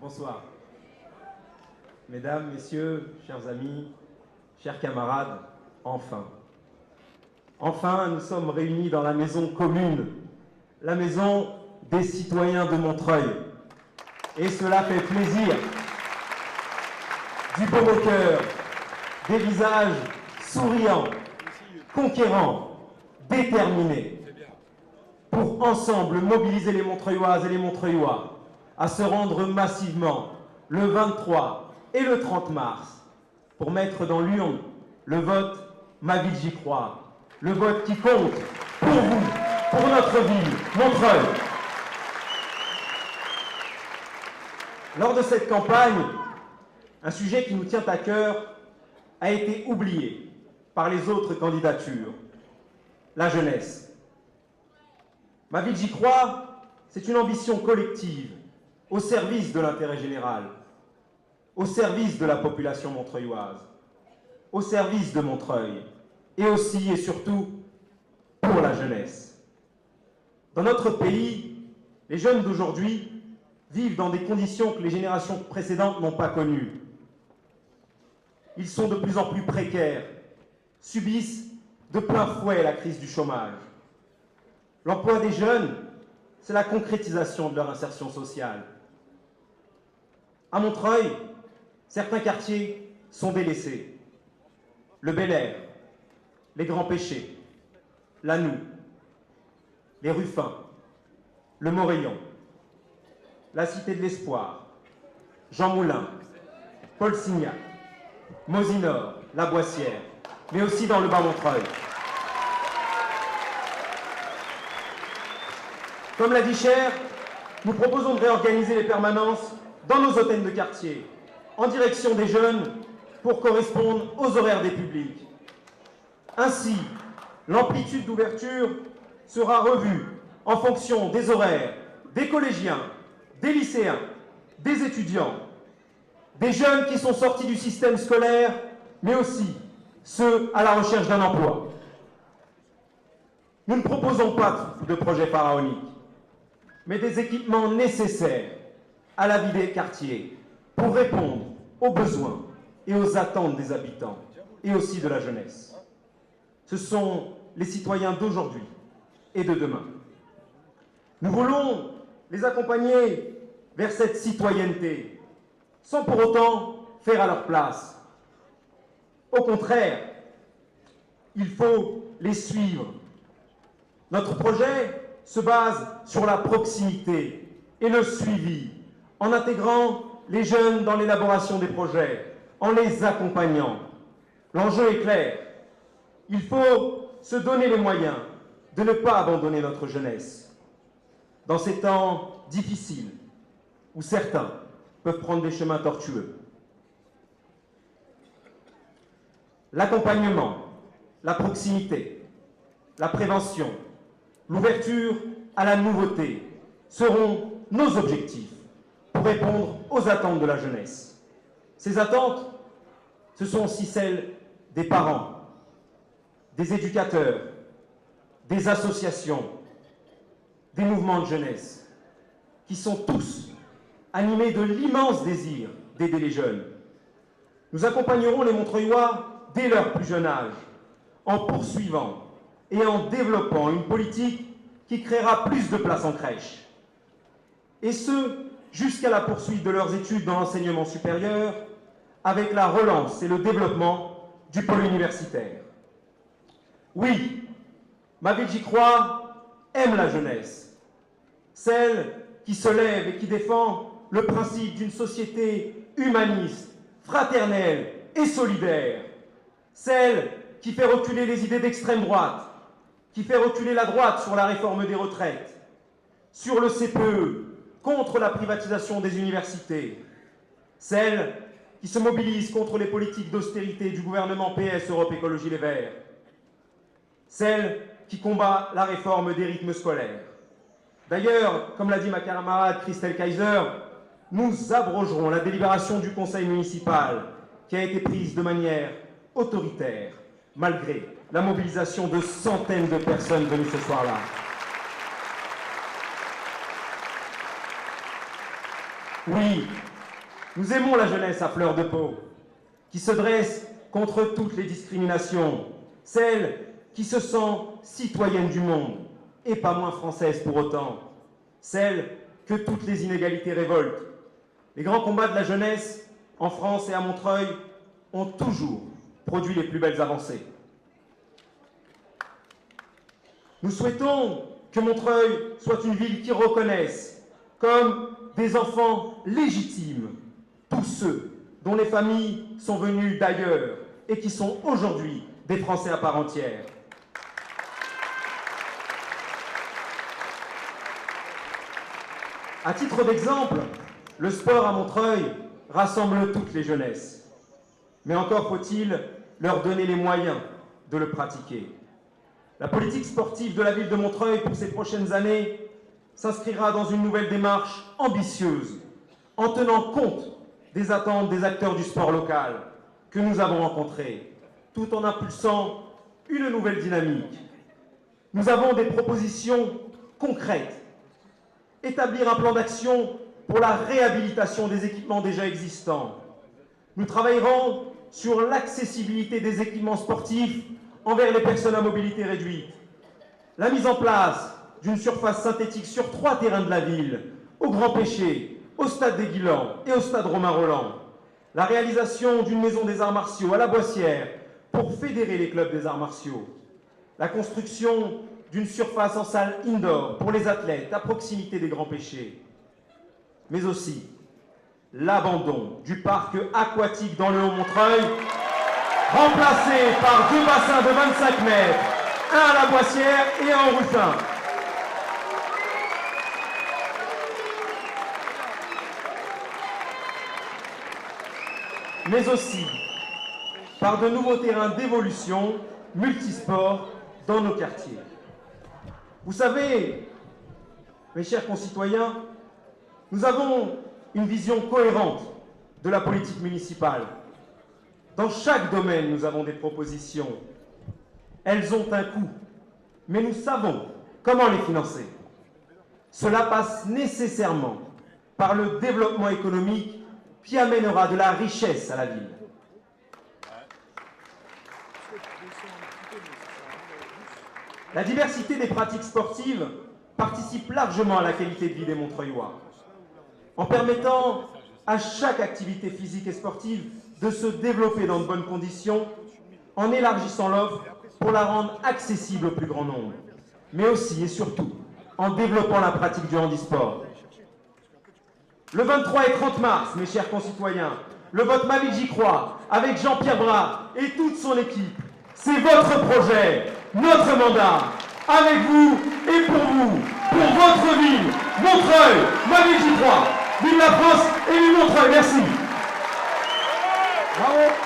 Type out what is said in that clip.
Bonsoir. Mesdames, Messieurs, chers amis, chers camarades, enfin. Enfin, nous sommes réunis dans la maison commune, la maison des citoyens de Montreuil. Et cela fait plaisir. Du baume au cœur, des visages souriants, conquérants, déterminés, pour ensemble mobiliser les Montreuilloises et les Montreuillois à se rendre massivement le 23 et le 30 mars pour mettre dans l'urne le vote « Ma ville j'y crois », le vote qui compte pour vous, pour notre ville, Montreuil. Lors de cette campagne, un sujet qui nous tient à cœur a été oublié par les autres candidatures, la jeunesse. Ma ville j'y crois, c'est une ambition collective au service de l'intérêt général, au service de la population montreuilloise, au service de Montreuil, et aussi et surtout pour la jeunesse. Dans notre pays, les jeunes d'aujourd'hui vivent dans des conditions que les générations précédentes n'ont pas connues. Ils sont de plus en plus précaires, subissent de plein fouet la crise du chômage. L'emploi des jeunes, c'est la concrétisation de leur insertion sociale. À Montreuil, certains quartiers sont délaissés. Le Bel Air, les Grands Péchés, l'Anou, les Ruffins, le Morillon, la Cité de l'Espoir, Jean Moulin, Paul Signac, Mosinor, la Boissière, mais aussi dans le Bas-Montreuil. Comme l'a dit Cher, nous proposons de réorganiser les permanences dans nos hôtels de quartier, en direction des jeunes, pour correspondre aux horaires des publics. Ainsi, l'amplitude d'ouverture sera revue en fonction des horaires des collégiens, des lycéens, des étudiants, des jeunes qui sont sortis du système scolaire, mais aussi ceux à la recherche d'un emploi. Nous ne proposons pas de projet pharaonique, mais des équipements nécessaires à la vie des quartiers pour répondre aux besoins et aux attentes des habitants et aussi de la jeunesse. Ce sont les citoyens d'aujourd'hui et de demain. Nous voulons les accompagner vers cette citoyenneté, sans pour autant faire à leur place. Au contraire, il faut les suivre. Notre projet se base sur la proximité et le suivi, en intégrant les jeunes dans l'élaboration des projets, en les accompagnant. L'enjeu est clair. Il faut se donner les moyens de ne pas abandonner notre jeunesse. Dans ces temps difficiles, où certains peuvent prendre des chemins tortueux. L'accompagnement, la proximité, la prévention, l'ouverture à la nouveauté seront nos objectifs pour répondre aux attentes de la jeunesse. Ces attentes, ce sont aussi celles des parents, des éducateurs, des associations, des mouvements de jeunesse, qui sont tous animés de l'immense désir d'aider les jeunes. Nous accompagnerons les Montreuillois dès leur plus jeune âge, en poursuivant et en développant une politique qui créera plus de places en crèche. Et ce, jusqu'à la poursuite de leurs études dans l'enseignement supérieur, avec la relance et le développement du pôle universitaire. Oui, ma ville j'y crois aime la jeunesse, celle qui se lève et qui défend le principe d'une société humaniste, fraternelle et solidaire, celle qui fait reculer les idées d'extrême droite, qui fait reculer la droite sur la réforme des retraites, sur le CPE, contre la privatisation des universités, celle qui se mobilise contre les politiques d'austérité du gouvernement PS Europe Écologie Les Verts, celle qui combat la réforme des rythmes scolaires. D'ailleurs, comme l'a dit ma camarade Christelle Kaiser, nous abrogerons la délibération du conseil municipal qui a été prise de manière autoritaire, malgré la mobilisation de centaines de personnes venues ce soir-là. Oui, Nous aimons la jeunesse à fleur de peau, qui se dresse contre toutes les discriminations, celle qui se sent citoyenne du monde, et pas moins française pour autant, celle que toutes les inégalités révoltent. Les grands combats de la jeunesse, en France et à Montreuil, ont toujours produit les plus belles avancées. Nous souhaitons que Montreuil soit une ville qui reconnaisse comme des enfants légitimes tous ceux dont les familles sont venues d'ailleurs et qui sont aujourd'hui des Français à part entière. À titre d'exemple, le sport à Montreuil rassemble toutes les jeunesses. Mais encore faut-il leur donner les moyens de le pratiquer. La politique sportive de la ville de Montreuil pour ces prochaines années s'inscrira dans une nouvelle démarche ambitieuse, en tenant compte des attentes des acteurs du sport local que nous avons rencontrés, tout en impulsant une nouvelle dynamique. Nous avons des propositions concrètes. Établir un plan d'action pour la réhabilitation des équipements déjà existants. Nous travaillerons sur l'accessibilité des équipements sportifs envers les personnes à mobilité réduite. La mise en place d'une surface synthétique sur 3 terrains de la ville, au Grand Péché, au Stade des Guilans et au Stade Romain-Rolland. La réalisation d'une maison des arts martiaux à la Boissière pour fédérer les clubs des arts martiaux. La construction d'une surface en salle indoor pour les athlètes à proximité des Grands Péchés. Mais aussi l'abandon du parc aquatique dans le Haut-Montreuil, remplacé par 2 bassins de 25 mètres, un à la Boissière et un au Ruffin. Mais aussi par de nouveaux terrains d'évolution multisports dans nos quartiers. Vous savez, mes chers concitoyens, nous avons une vision cohérente de la politique municipale. Dans chaque domaine, nous avons des propositions. Elles ont un coût, mais nous savons comment les financer. Cela passe nécessairement par le développement économique qui amènera de la richesse à la ville. La diversité des pratiques sportives participe largement à la qualité de vie des Montreuillois, en permettant à chaque activité physique et sportive de se développer dans de bonnes conditions, en élargissant l'offre pour la rendre accessible au plus grand nombre, mais aussi et surtout en développant la pratique du handisport. Le 23 et 30 mars, mes chers concitoyens, le vote Ma Ville J'y Crois, avec Jean-Pierre Bras et toute son équipe, c'est votre projet, notre mandat, avec vous et pour vous, pour votre ville, Montreuil, Ma Ville J'y Crois. Vive la France et vive Montreuil, merci. Bravo.